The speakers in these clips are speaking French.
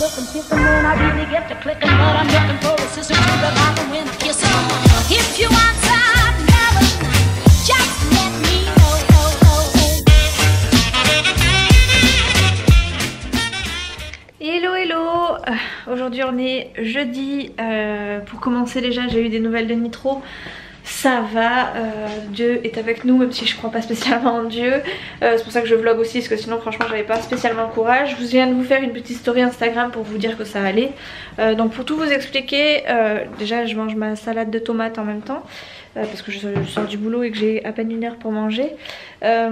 looking, kissing when I really get to clicking, but I'm looking for a sister to revive and win a kiss. If you want some loving, just let me know. Hello hello, aujourd'hui on est jeudi, pour commencer déjà j'ai eu des nouvelles de Nitro. Ça va, Dieu est avec nous même si je crois pas spécialement en Dieu, c'est pour ça que je vlog aussi parce que sinon franchement j'avais pas spécialement le courage. Je viens de vous faire une petite story Instagram pour vous dire que ça allait, donc pour tout vous expliquer, déjà je mange ma salade de tomates en même temps parce que je sors du boulot et que j'ai à peine une heure pour manger.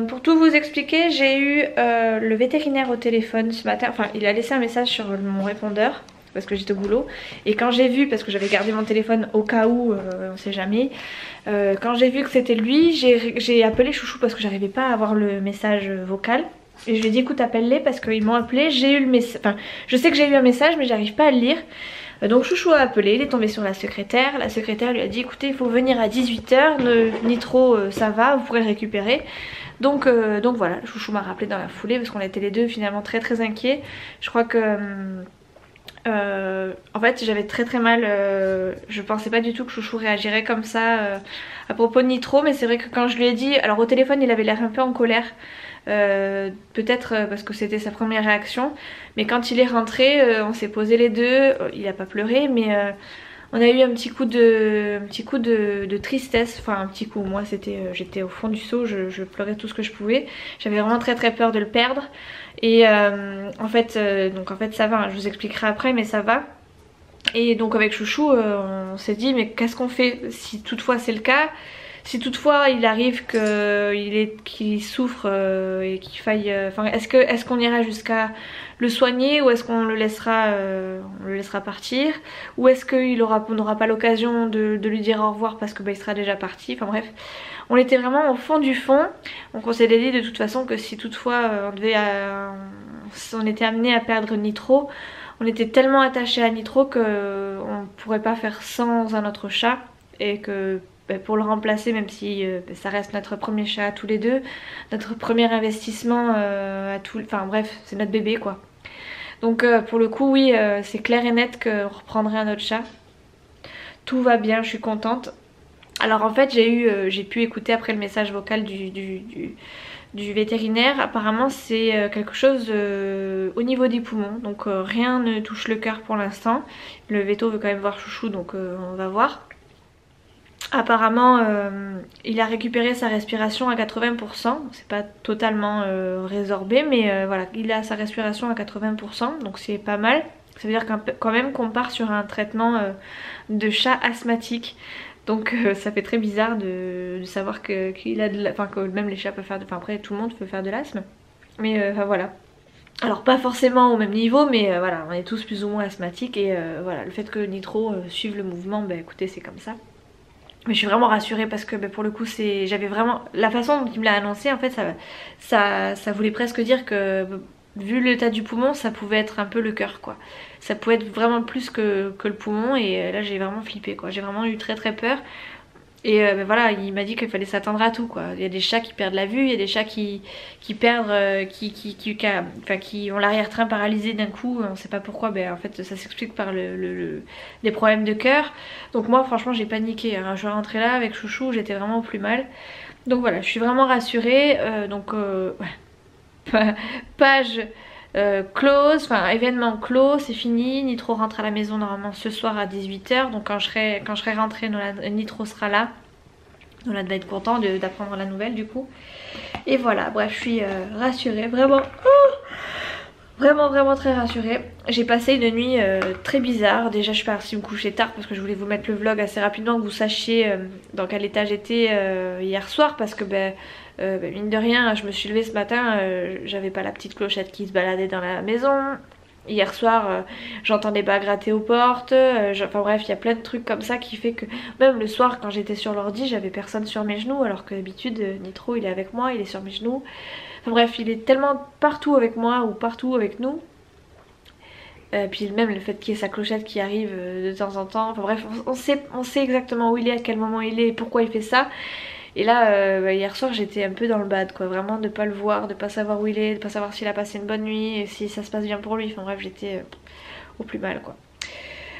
Pour tout vous expliquer, j'ai eu le vétérinaire au téléphone ce matin, enfin il a laissé un message sur mon répondeur parce que j'étais au boulot, et quand j'ai vu, parce que j'avais gardé mon téléphone au cas où, on sait jamais, quand j'ai vu que c'était lui, j'ai appelé Chouchou parce que j'arrivais pas à avoir le message vocal, et je lui ai dit écoute appelle-les parce qu'ils m'ont appelé, j'ai eu le message, enfin je sais que j'ai eu un message mais j'arrive pas à le lire. Donc Chouchou a appelé, il est tombé sur la secrétaire lui a dit écoutez il faut venir à 18 h, Nitro ça va, vous pourrez le récupérer. Donc voilà, Chouchou m'a rappelé dans la foulée parce qu'on était les deux finalement très inquiets. Je crois que en fait j'avais très mal, je pensais pas du tout que Chouchou réagirait comme ça à propos de Nitro, mais c'est vrai que quand je lui ai dit, alors au téléphone il avait l'air un peu en colère, peut-être parce que c'était sa première réaction, mais quand il est rentré on s'est posé les deux, il a pas pleuré mais on a eu un petit coup de tristesse, enfin un petit coup, moi c'était, j'étais au fond du seau, je pleurais tout ce que je pouvais, j'avais vraiment très peur de le perdre. Et en fait ça va, hein, je vous expliquerai après mais ça va. Et donc avec Chouchou on s'est dit mais qu'est-ce qu'on fait si toutefois c'est le cas, si toutefois il arrive qu'il souffre et qu'il faille, enfin est-ce qu'on ira jusqu'à le soigner ou est-ce qu'on le laissera partir, ou est-ce qu'on n'aura pas l'occasion de lui dire au revoir parce que il sera déjà parti, enfin bref. On était vraiment au fond du fond, donc on s'est dit de toute façon que si toutefois on était amené à perdre Nitro, on était tellement attaché à Nitro qu'on ne pourrait pas faire sans un autre chat, et que pour le remplacer, même si ça reste notre premier chat à tous les deux, notre premier investissement enfin bref, c'est notre bébé quoi. Donc pour le coup oui, c'est clair et net qu'on reprendrait un autre chat. Tout va bien, je suis contente. Alors en fait j'ai pu écouter après le message vocal du vétérinaire. Apparemment c'est quelque chose au niveau des poumons, donc rien ne touche le cœur pour l'instant. Le véto veut quand même voir Chouchou, donc on va voir. Apparemment il a récupéré sa respiration à 80%, c'est pas totalement résorbé mais voilà, il a sa respiration à 80%, donc c'est pas mal. Ça veut dire quand même qu'on part sur un traitement de chat asthmatique. Donc ça fait très bizarre de savoir qu'il a enfin que même les chats peuvent faire, enfin après tout le monde peut faire de l'asthme. Mais enfin voilà. Alors pas forcément au même niveau mais voilà, on est tous plus ou moins asthmatiques et voilà, le fait que Nitro suive le mouvement, écoutez c'est comme ça. Mais je suis vraiment rassurée parce que pour le coup j'avais vraiment, la façon dont il me l'a annoncé en fait ça voulait presque dire que vu l'état du poumon ça pouvait être un peu le cœur quoi. Ça pouvait être vraiment plus que le poumon, et là j'ai vraiment flippé quoi, j'ai vraiment eu très peur. Et voilà, il m'a dit qu'il fallait s'attendre à tout quoi. Il y a des chats qui perdent la vue, il y a des chats qui perdent, qui ont l'arrière-train paralysé d'un coup, on sait pas pourquoi, en fait ça s'explique par des problèmes de cœur. Donc moi franchement j'ai paniqué, hein. Je suis rentrée là avec Chouchou, j'étais vraiment au plus mal. Donc voilà, je suis vraiment rassurée, ouais. Page close, enfin événement clos, c'est fini. Nitro rentre à la maison normalement ce soir à 18 h, donc quand je serai rentrée, Nitro sera là. Nolan va être content d'apprendre la nouvelle du coup. Et voilà, bref, je suis rassurée, vraiment. Vraiment très rassurée. J'ai passé une nuit très bizarre. Déjà je suis partie me coucher tard parce que je voulais vous mettre le vlog assez rapidement, que vous sachiez dans quel état j'étais hier soir, parce que mine de rien je me suis levée ce matin, j'avais pas la petite clochette qui se baladait dans la maison. Hier soir j'entendais pas gratter aux portes, enfin bref il y a plein de trucs comme ça qui fait que même le soir quand j'étais sur l'ordi j'avais personne sur mes genoux, alors que d'habitude Nitro il est avec moi, il est sur mes genoux. Enfin bref, il est tellement partout avec moi ou partout avec nous. Puis même le fait qu'il y ait sa clochette qui arrive de temps en temps. Enfin bref, on sait exactement où il est, à quel moment il est et pourquoi il fait ça. Et là, hier soir j'étais un peu dans le bad quoi. Vraiment de pas le voir, de pas savoir où il est, de pas savoir s'il a passé une bonne nuit et si ça se passe bien pour lui. Enfin bref, j'étais au plus mal quoi.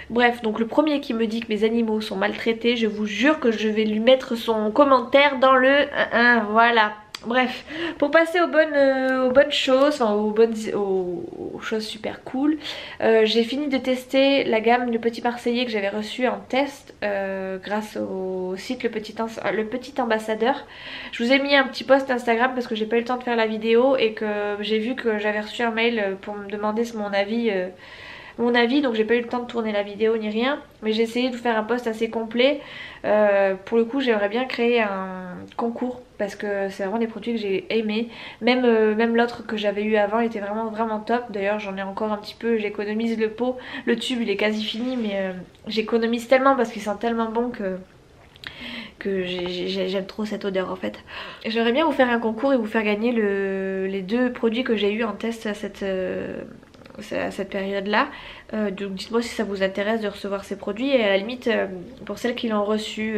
Bref, donc le premier qui me dit que mes animaux sont maltraités, je vous jure que je vais lui mettre son commentaire dans le 1, voilà. Bref, pour passer aux bonnes choses, enfin aux choses super cool, j'ai fini de tester la gamme Le Petit Marseillais que j'avais reçu en test grâce au site le petit Ambassadeur. Je vous ai mis un petit post Instagram parce que j'ai pas eu le temps de faire la vidéo et que j'ai vu que j'avais reçu un mail pour me demander mon avis, donc j'ai pas eu le temps de tourner la vidéo ni rien, mais j'ai essayé de faire un post assez complet. Pour le coup j'aimerais bien créer un concours parce que c'est vraiment des produits que j'ai aimé, même l'autre que j'avais eu avant était vraiment top. D'ailleurs j'en ai encore un petit peu, j'économise le pot, le tube il est quasi fini, mais j'économise tellement parce qu'il sent tellement bon que j'aime trop cette odeur en fait. J'aimerais bien vous faire un concours et vous faire gagner les 2 produits que j'ai eu en test à cette période là. Donc dites-moi si ça vous intéresse de recevoir ces produits, et à la limite pour celles qui l'ont reçu,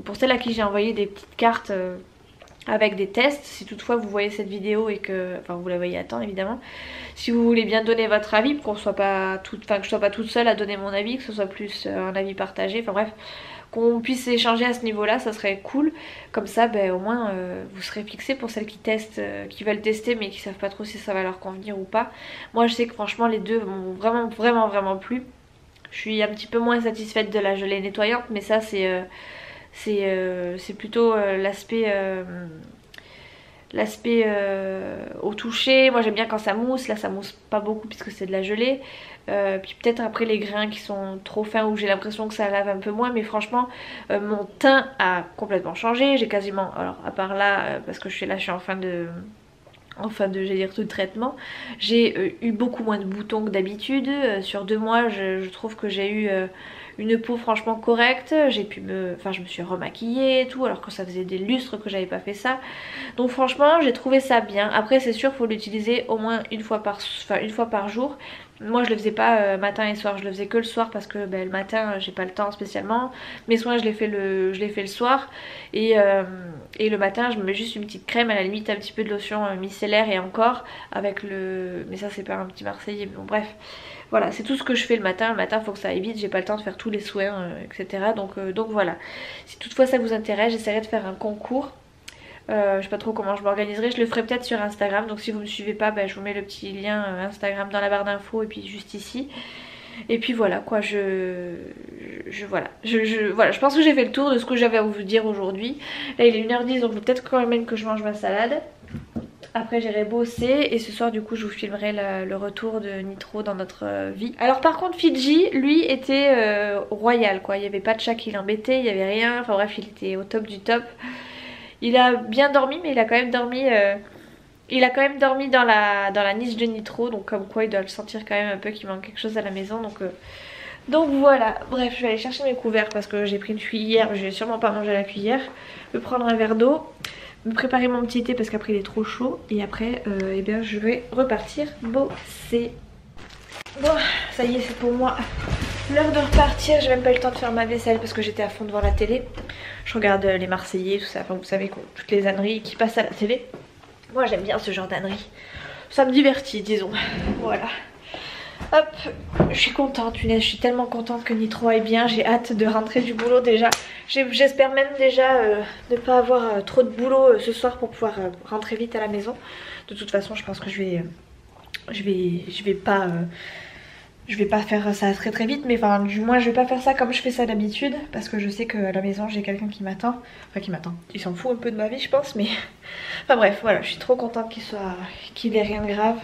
pour celles à qui j'ai envoyé des petites cartes avec des tests, si toutefois vous voyez cette vidéo et que, enfin vous la voyez à temps évidemment, si vous voulez bien donner votre avis pour qu'on soit pas que je sois pas toute seule à donner mon avis, que ce soit plus un avis partagé, enfin bref, qu'on puisse échanger à ce niveau là, ça serait cool. Comme ça au moins vous serez fixés pour celles qui testent, qui veulent tester mais qui savent pas trop si ça va leur convenir ou pas. Moi je sais que franchement les 2 m'ont vraiment plu. Je suis un petit peu moins satisfaite de la gelée nettoyante, mais ça c'est plutôt l'aspect au toucher. Moi j'aime bien quand ça mousse, là ça mousse pas beaucoup puisque c'est de la gelée. Puis peut-être après les grains qui sont trop fins où j'ai l'impression que ça lave un peu moins, mais franchement mon teint a complètement changé. J'ai quasiment, alors à part là parce que je suis en fin de j'allais dire tout traitement, j'ai eu beaucoup moins de boutons que d'habitude. Sur 2 mois je trouve que j'ai eu une peau franchement correcte. Je me suis remaquillée et tout, alors que ça faisait des lustres que j'avais pas fait ça. Donc franchement j'ai trouvé ça bien. Après c'est sûr faut l'utiliser au moins une fois par jour. Moi je le faisais pas matin et soir, je le faisais que le soir parce que le matin j'ai pas le temps spécialement. Mes soins je les fais le soir, et le matin je me mets juste une petite crème, à la limite un petit peu de lotion micellaire et encore avec mais ça c'est pas un petit Marseillais, mais bon bref. Voilà, c'est tout ce que je fais le matin. Le matin faut que ça aille vite, j'ai pas le temps de faire tous les soins etc. Donc voilà, si toutefois ça vous intéresse, j'essaierai de faire un concours. Je sais pas trop comment je m'organiserai, je le ferai peut-être sur Instagram, donc si vous me suivez pas je vous mets le petit lien Instagram dans la barre d'infos et puis juste ici. Et puis voilà quoi, voilà, je pense que j'ai fait le tour de ce que j'avais à vous dire aujourd'hui. Là il est 1h10 donc il faut peut-être quand même que je mange ma salade. Après j'irai bosser et ce soir du coup je vous filmerai le retour de Nitro dans notre vie. Alors par contre Fidji lui était royal quoi, il n'y avait pas de chat qui l'embêtait, il n'y avait rien, enfin bref il était au top du top. Il a bien dormi, mais il a quand même dormi dans la niche de Nitro, donc comme quoi il doit le sentir quand même un peu qu'il manque quelque chose à la maison, donc voilà. Bref, je vais aller chercher mes couverts parce que j'ai pris une cuillère, je vais sûrement pas manger à la cuillère, me prendre un verre d'eau, me préparer mon petit thé parce qu'après il est trop chaud, et après je vais repartir bosser. Bon, ça y est, c'est pour moi l'heure de repartir. J'ai même pas eu le temps de faire ma vaisselle parce que j'étais à fond devant la télé. Je regarde les Marseillais, tout ça, enfin vous savez quoi, toutes les âneries qui passent à la télé. Moi j'aime bien ce genre d'âneries, ça me divertit disons. Voilà. Hop, je suis contente, punaise, je suis tellement contente que Nitro aille bien. J'ai hâte de rentrer du boulot déjà. J'espère même déjà ne pas avoir trop de boulot ce soir pour pouvoir rentrer vite à la maison. De toute façon je pense que je vais pas faire ça très vite, mais enfin du moins je vais pas faire ça comme je fais ça d'habitude, parce que je sais qu'à la maison j'ai quelqu'un qui m'attend, il s'en fout un peu de ma vie je pense, mais enfin bref voilà, je suis trop contente qu'il ait rien de grave.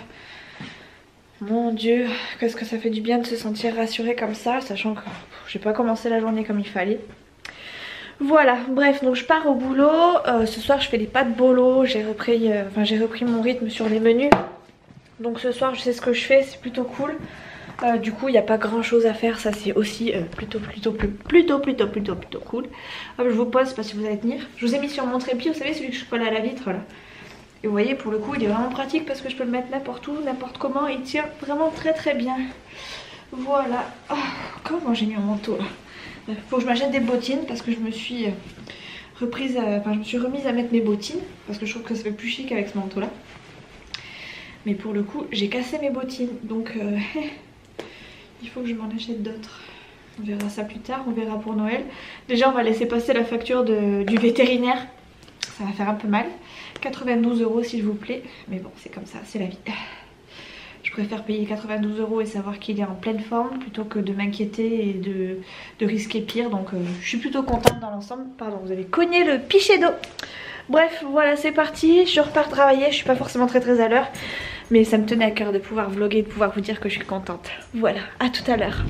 Mon dieu, qu'est-ce que ça fait du bien de se sentir rassurée comme ça, sachant que j'ai pas commencé la journée comme il fallait. Voilà, bref, donc je pars au boulot. Ce soir je fais des pâtes bolo, j'ai repris mon rythme sur les menus. Donc ce soir je sais ce que je fais, c'est plutôt cool. Du coup il n'y a pas grand chose à faire, ça c'est aussi plutôt cool. Hop, je vous pose, je sais pas si vous allez tenir. Je vous ai mis sur mon trépied, vous savez celui que je colle à la vitre là. Et vous voyez pour le coup il est vraiment pratique parce que je peux le mettre n'importe où, n'importe comment, il tient vraiment très bien. Voilà, oh, comment j'ai mis mon manteau là. Faut que je m'achète des bottines parce que je me suis remise à mettre mes bottines parce que je trouve que ça fait plus chic avec ce manteau là. Mais pour le coup j'ai cassé mes bottines donc Il faut que je m'en achète d'autres. On verra ça plus tard, on verra pour Noël. Déjà on va laisser passer la facture du vétérinaire. Ça va faire un peu mal. 92 € s'il vous plaît. Mais bon c'est comme ça, c'est la vie. Je préfère payer 92 € et savoir qu'il est en pleine forme plutôt que de m'inquiéter et de risquer pire. Donc je suis plutôt contente dans l'ensemble. Pardon, vous avez cogné le pichet d'eau. Bref, voilà, c'est parti. Je repars travailler. Je suis pas forcément très à l'heure. Mais ça me tenait à cœur de pouvoir vlogger, de pouvoir vous dire que je suis contente. Voilà, à tout à l'heure.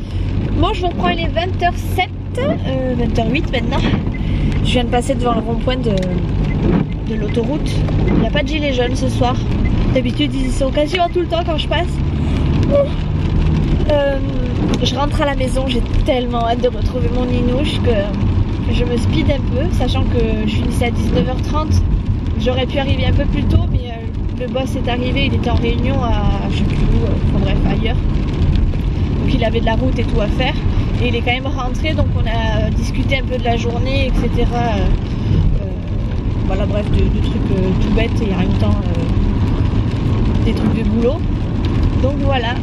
Bon, je vous reprends, il est 20h07, 20h08 maintenant. Je viens de passer devant le rond-point de l'autoroute. Il n'y a pas de gilet jaune ce soir. D'habitude, ils y sont quasiment tout le temps quand je passe. Je rentre à la maison, j'ai tellement hâte de retrouver mon ninouche que je me speed un peu, sachant que je finissais à 19h30. J'aurais pu arriver un peu plus tôt, mais le boss est arrivé, il était en réunion à je sais plus où, enfin bref, ailleurs. Donc il avait de la route et tout à faire. Et il est quand même rentré, donc on a discuté un peu de la journée, etc. Voilà, bref, de trucs tout bêtes et en même temps des trucs de boulot. Donc voilà,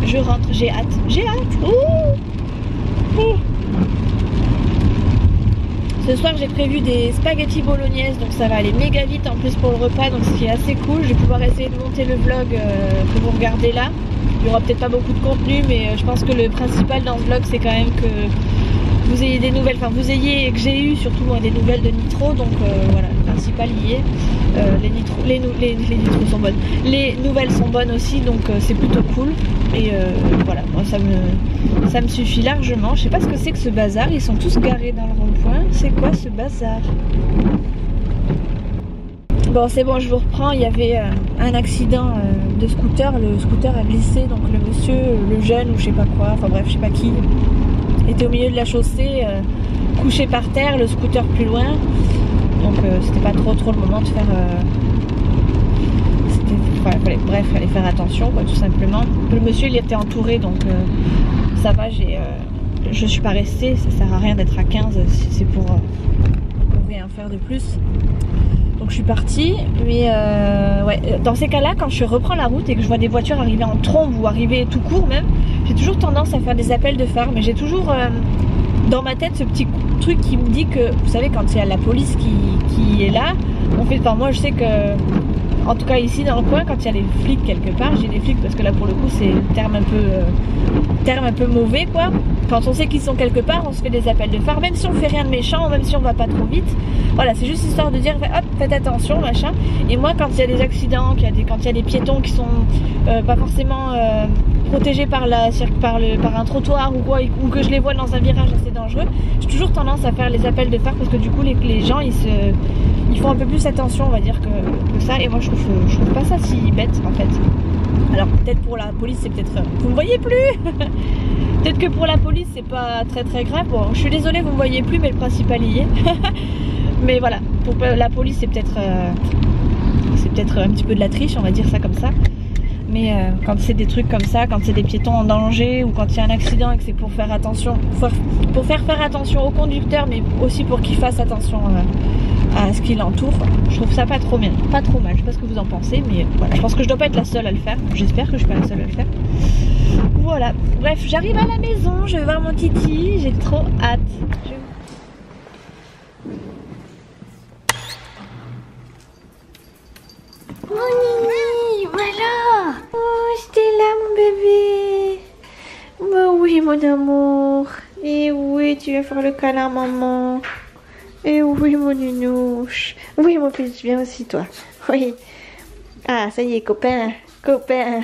je rentre, j'ai hâte. J'ai hâte. Ouh. Ouh. Ce soir j'ai prévu des spaghettis bolognaise, donc ça va aller méga vite en plus pour le repas, donc ce qui est assez cool. Je vais pouvoir essayer de monter le vlog que vous regardez là. Il n'y aura peut-être pas beaucoup de contenu, mais je pense que le principal dans ce vlog c'est quand même que vous ayez des nouvelles, enfin vous ayez, et que j'ai eu surtout moi, des nouvelles de Nitro, donc voilà, le principal y est. Les nitros sont bonnes, les nouvelles sont bonnes aussi, donc c'est plutôt cool. Et voilà, moi ça me suffit largement. Je sais pas ce que c'est que ce bazar, ils sont tous garés dans le rond-point. C'est quoi ce bazar? Bon c'est bon, je vous reprends. Il y avait un accident de scooter, le scooter a glissé, donc le monsieur, le jeune ou je sais pas quoi, enfin bref je sais pas qui, était au milieu de la chaussée, couché par terre, le scooter plus loin, donc c'était pas trop le moment de faire bref, fallait faire attention quoi, tout simplement. Le monsieur il était entouré, donc ça va, je suis pas restée, ça sert à rien d'être à 15 si c'est pour rien faire de plus. Donc je suis partie, mais ouais, dans ces cas-là, quand je reprends la route et que je vois des voitures arriver en trombe ou arriver tout court même, j'ai toujours tendance à faire des appels de phare, mais j'ai toujours dans ma tête ce petit truc qui me dit que, vous savez, quand il y a la police qui est là, on fait, enfin moi je sais que, en tout cas ici dans le coin, quand il y a les flics quelque part, j'ai des flics parce que là pour le coup c'est terme un peu mauvais quoi. Quand on sait qu'ils sont quelque part, on se fait des appels de phare, même si on fait rien de méchant, même si on va pas trop vite. Voilà, c'est juste histoire de dire hop, faites attention, machin. Et moi, quand il y a des accidents, quand il y a des piétons qui sont pas forcément protégés par un trottoir ou quoi, ou que je les vois dans un virage assez dangereux, j'ai toujours tendance à faire les appels de phare parce que du coup les gens ils font un peu plus attention, on va dire, que ça. Et moi je trouve pas ça si bête en fait. Alors peut-être pour la police c'est peut-être... Vous me voyez plus. Peut-être que pour la police c'est pas très grave. Bon, je suis désolée, vous me voyez plus, mais le principal y est. Mais voilà, pour la police c'est peut-être un petit peu de la triche, on va dire ça comme ça. Mais quand c'est des trucs comme ça, quand c'est des piétons en danger ou quand il y a un accident et que c'est pour faire attention, pour faire attention au conducteur, mais aussi pour qu'il fasse attention à ce qui l'entoure, je trouve ça pas trop bien, pas trop mal. Je sais pas ce que vous en pensez, mais voilà, je pense que je dois pas être la seule à le faire. J'espère que je suis pas la seule à le faire. Voilà, bref, j'arrive à la maison, je vais voir mon titi, j'ai trop hâte. Mon Nini, voilà. Oh, j'étais là mon bébé. Bah oui mon amour. Et oui, tu vas faire le câlin maman. Et oui mon nounouche. Oui mon fils, viens aussi toi. Oui. Ah ça y est copain. Copain.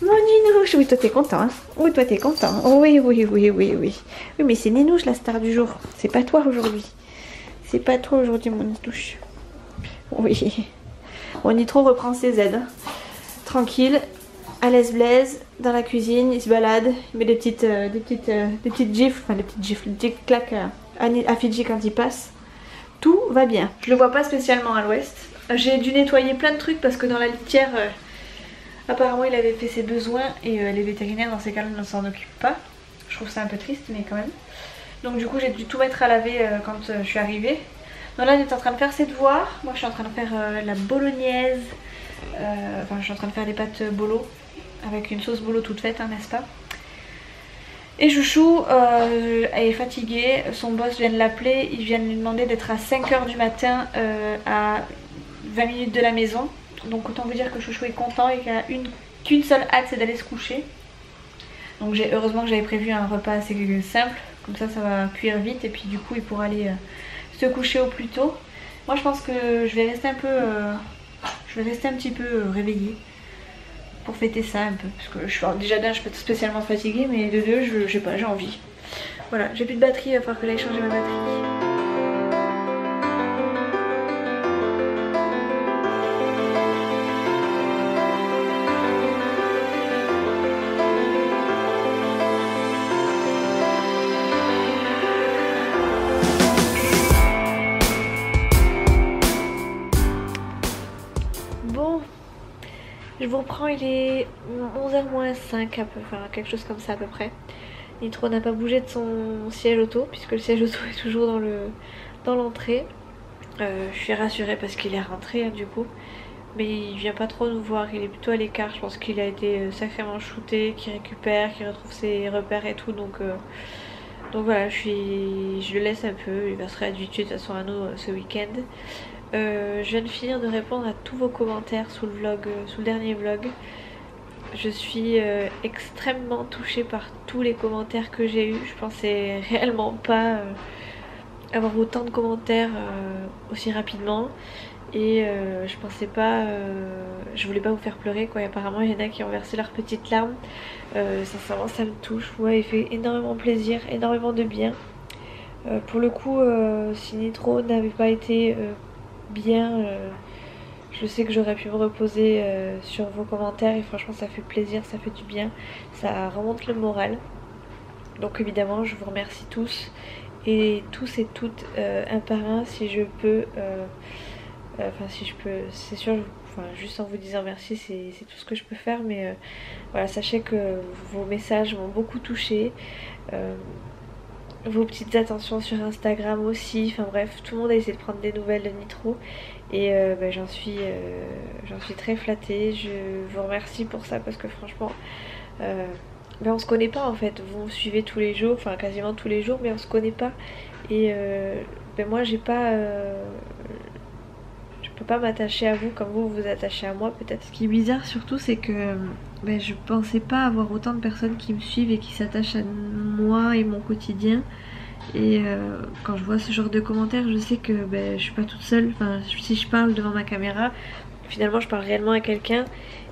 Mon Ninouche. Oui toi t'es content hein. Oui toi t'es content. Oui. Oui mais c'est Ninouche la star du jour. C'est pas toi aujourd'hui. C'est pas toi aujourd'hui mon Ninouche. Oui. Bon, Nitro reprend ses aides. Tranquille. À l'aise blaise. Dans la cuisine. Il se balade. Il met des petites gifles. Enfin des petites claques à Fidji quand il passe. Tout va bien. Je le vois pas spécialement à l'ouest. J'ai dû nettoyer plein de trucs parce que dans la litière apparemment il avait fait ses besoins et les vétérinaires dans ces cas-là ne s'en occupent pas. Je trouve ça un peu triste mais quand même. Donc du coup j'ai dû tout mettre à laver quand je suis arrivée. Donc là il est en train de faire ses devoirs. Moi je suis en train de faire la bolognaise. Enfin je suis en train de faire des pâtes bolo avec une sauce bolo toute faite, hein, n'est-ce pas? Et Chouchou est fatigué, son boss vient de l'appeler, il vient de lui demander d'être à 5 h du matin à 20 minutes de la maison. Donc autant vous dire que Chouchou est content et qu'il a qu'une seule hâte, c'est d'aller se coucher. Donc heureusement que j'avais prévu un repas assez simple, comme ça va cuire vite et puis du coup il pourra aller se coucher au plus tôt. Moi je pense que je vais rester un petit peu réveillée pour fêter ça un peu, parce que déjà d'un je suis pas spécialement fatiguée, mais de deux je sais pas, j'ai envie. Voilà, j'ai plus de batterie, il va falloir que j'aille changer ma batterie. Je vous reprends, il est 11h moins 5 enfin quelque chose comme ça à peu près. Nitro n'a pas bougé de son siège auto puisque le siège auto est toujours dans l'entrée. Je suis rassurée parce qu'il est rentré hein, du coup. Mais il vient pas trop nous voir, il est plutôt à l'écart. Je pense qu'il a été sacrément shooté, qu'il récupère, qu'il retrouve ses repères et tout. Donc voilà, je le laisse un peu, il va se réhabituer de toute façon à nous ce week-end. Je viens de finir de répondre à tous vos commentaires sous le dernier vlog. Je suis extrêmement touchée par tous les commentaires que j'ai eu. Je pensais réellement pas avoir autant de commentaires aussi rapidement. Et je pensais pas, je voulais pas vous faire pleurer quoi. Et apparemment il y en a qui ont versé leurs petites larmes. Sincèrement ça me touche. Ouais, il fait énormément plaisir, énormément de bien. Pour le coup, si Nitro n'avait pas été bien, je sais que j'aurais pu me reposer sur vos commentaires et franchement ça fait plaisir, ça fait du bien, ça remonte le moral. Donc évidemment je vous remercie tous et toutes un par un si je peux, c'est sûr, juste en vous disant merci c'est tout ce que je peux faire, mais voilà, sachez que vos messages m'ont beaucoup touchée. Vos petites attentions sur Instagram aussi, enfin bref, tout le monde a essayé de prendre des nouvelles de Nitro et j'en suis très flattée. Je vous remercie pour ça parce que franchement on se connaît pas en fait, vous me suivez tous les jours, enfin quasiment tous les jours, mais on se connaît pas et moi je peux pas m'attacher à vous comme vous vous attachez à moi peut-être. Ce qui est bizarre surtout c'est que je pensais pas avoir autant de personnes qui me suivent et qui s'attachent à moi et mon quotidien. Et quand je vois ce genre de commentaires, je sais que je suis pas toute seule. Enfin, si je parle devant ma caméra, finalement je parle réellement à quelqu'un.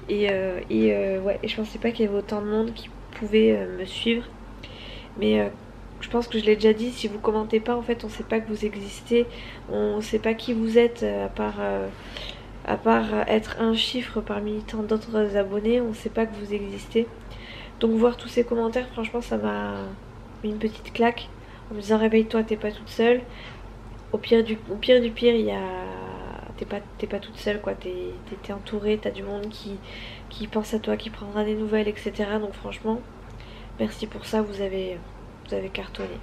Et je pensais pas qu'il y avait autant de monde qui pouvait me suivre. Mais je pense que je l'ai déjà dit, si vous commentez pas en fait on sait pas que vous existez. On sait pas qui vous êtes à part être un chiffre parmi tant d'autres abonnés, on sait pas que vous existez. Donc voir tous ces commentaires, franchement ça m'a mis une petite claque en me disant réveille-toi, t'es pas toute seule. Au pire du pire, il y a t'es pas toute seule quoi, t'es entourée, t'as du monde qui pense à toi, qui prendra des nouvelles, etc. Donc franchement merci pour ça, vous avez cartonné.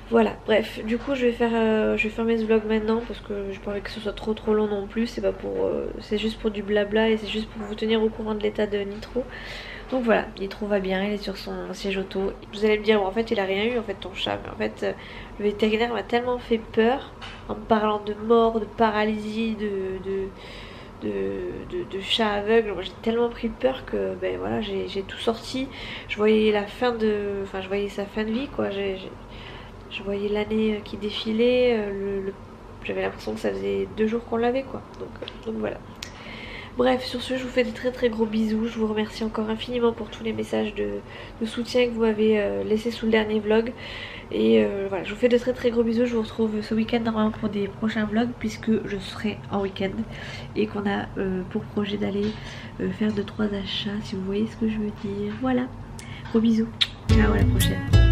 Voilà, bref, du coup je vais fermer ce vlog maintenant parce que je n'ai pas envie que ce soit trop long non plus. C'est juste pour du blabla et c'est juste pour vous tenir au courant de l'état de Nitro. Donc voilà, Nitro va bien, il est sur son siège auto. Vous allez me dire, bon, en fait il a rien eu en fait ton chat, mais en fait le vétérinaire m'a tellement fait peur en me parlant de mort, de paralysie, de chat aveugle. Moi j'ai tellement pris peur que voilà, j'ai tout sorti. Je voyais je voyais sa fin de vie quoi. Je voyais l'année qui défilait, j'avais l'impression que ça faisait 2 jours qu'on l'avait quoi. Donc voilà. Bref, sur ce, je vous fais de très gros bisous. Je vous remercie encore infiniment pour tous les messages de soutien que vous m'avez laissés sous le dernier vlog. Et voilà, je vous fais de très gros bisous. Je vous retrouve ce week-end normalement pour des prochains vlogs puisque je serai en week-end et qu'on a pour projet d'aller faire 2-3 achats si vous voyez ce que je veux dire. Voilà, gros bisous. Ciao, à la prochaine.